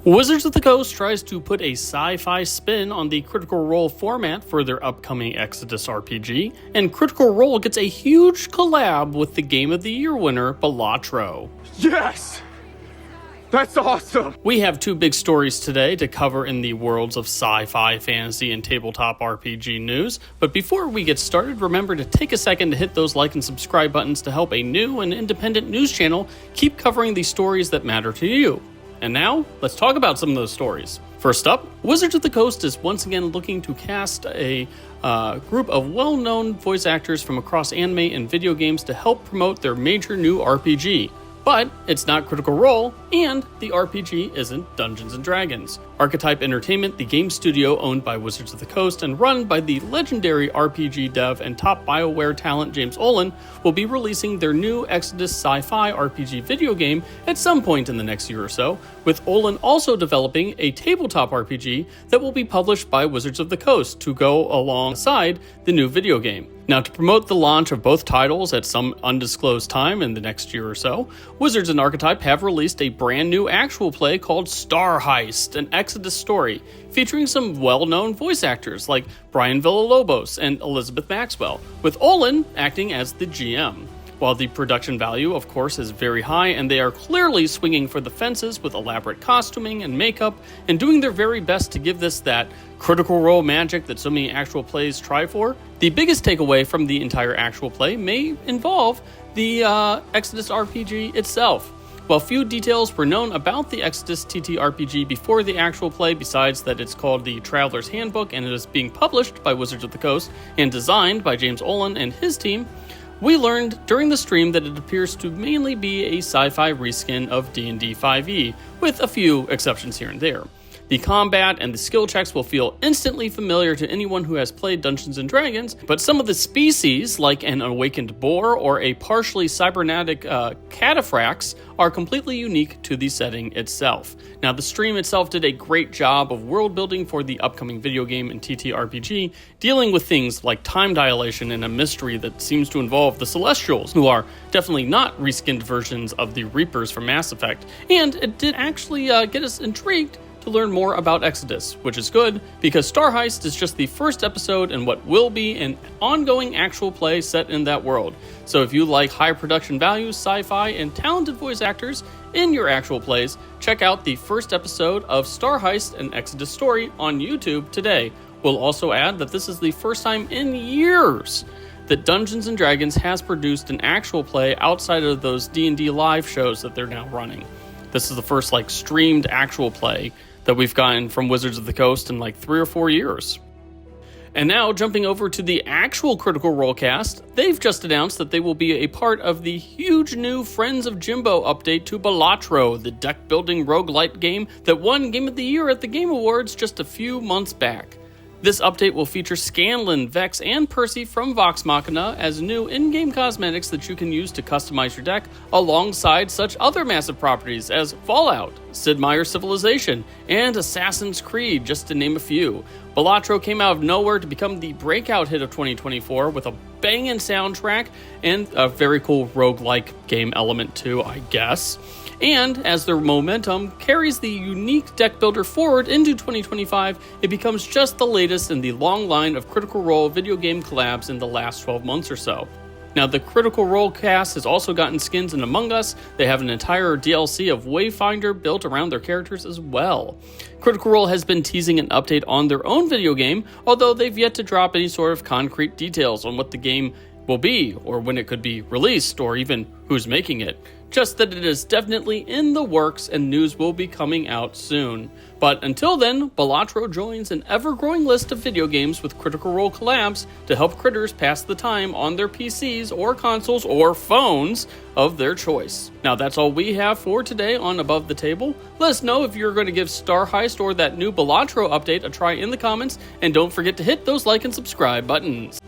Wizards of the Coast tries to put a sci-fi spin on the Critical Role format for their upcoming Exodus RPG, and Critical Role gets a huge collab with the Game of the Year winner, Balatro. Yes! That's awesome! We have two big stories today to cover in the worlds of sci-fi, fantasy, and tabletop RPG news, but before we get started, remember to take a second to hit those like and subscribe buttons to help a new and independent news channel keep covering the stories that matter to you. And now, let's talk about some of those stories. First up, Wizards of the Coast is once again looking to cast a group of well-known voice actors from across anime and video games to help promote their major new RPG. But it's not Critical Role, and the RPG isn't Dungeons & Dragons. Archetype Entertainment, the game studio owned by Wizards of the Coast and run by the legendary RPG dev and top BioWare talent James Olin, will be releasing their new Exodus sci-fi RPG video game at some point in the next year or so, with Olin also developing a tabletop RPG that will be published by Wizards of the Coast to go alongside the new video game. Now, to promote the launch of both titles at some undisclosed time in the next year or so, Wizards and Archetype have released a brand new actual play called Star Heist, an Exodus story, featuring some well-known voice actors like Brian Villalobos and Elizabeth Maxwell, with Olin acting as the GM. While the production value, of course, is very high, and they are clearly swinging for the fences with elaborate costuming and makeup, and doing their very best to give this that Critical Role magic that so many actual plays try for, the biggest takeaway from the entire actual play may involve the Exodus RPG itself. While few details were known about the Exodus TTRPG before the actual play, besides that it's called the Traveler's Handbook and it is being published by Wizards of the Coast and designed by James Olin and his team, we learned during the stream that it appears to mainly be a sci-fi reskin of D&D 5e, with a few exceptions here and there. The combat and the skill checks will feel instantly familiar to anyone who has played Dungeons & Dragons, but some of the species, like an awakened boar or a partially cybernetic cataphrax, are completely unique to the setting itself. Now, the stream itself did a great job of world building for the upcoming video game and TTRPG, dealing with things like time dilation and a mystery that seems to involve the Celestials, who are definitely not reskinned versions of the Reapers from Mass Effect, and it did actually get us intrigued to learn more about Exodus, which is good, because Star Heist is just the first episode in what will be an ongoing actual play set in that world. So if you like high production values, sci-fi, and talented voice actors in your actual plays, check out the first episode of Star Heist, an Exodus story on YouTube today. We'll also add that this is the first time in years that Dungeons & Dragons has produced an actual play outside of those D&D live shows that they're now running. This is the first streamed actual play that we've gotten from Wizards of the Coast in 3 or 4 years. And now, jumping over to the actual Critical Role cast, they've just announced that they will be a part of the huge new Friends of Jimbo update to Balatro, the deck-building roguelite game that won Game of the Year at the Game Awards just a few months back. This update will feature Scanlan, Vex, and Percy from Vox Machina as new in-game cosmetics that you can use to customize your deck, alongside such other massive properties as Fallout, Sid Meier's Civilization, and Assassin's Creed, just to name a few. Balatro came out of nowhere to become the breakout hit of 2024 with a banging soundtrack and a very cool roguelike game element too, I guess. And as their momentum carries the unique deck builder forward into 2025, it becomes just the latest in the long line of Critical Role video game collabs in the last 12 months or so. Now, the Critical Role cast has also gotten skins in Among Us. They have an entire DLC of Wayfinder built around their characters as well. Critical Role has been teasing an update on their own video game, although they've yet to drop any sort of concrete details on what the game will be, or when it could be released, or even who's making it. Just that it is definitely in the works and news will be coming out soon. But until then, Balatro joins an ever-growing list of video games with Critical Role collabs to help critters pass the time on their PCs or consoles or phones of their choice. Now that's all we have for today on Above the Table. Let us know if you're going to give Star Heist or that new Balatro update a try in the comments, and don't forget to hit those like and subscribe buttons.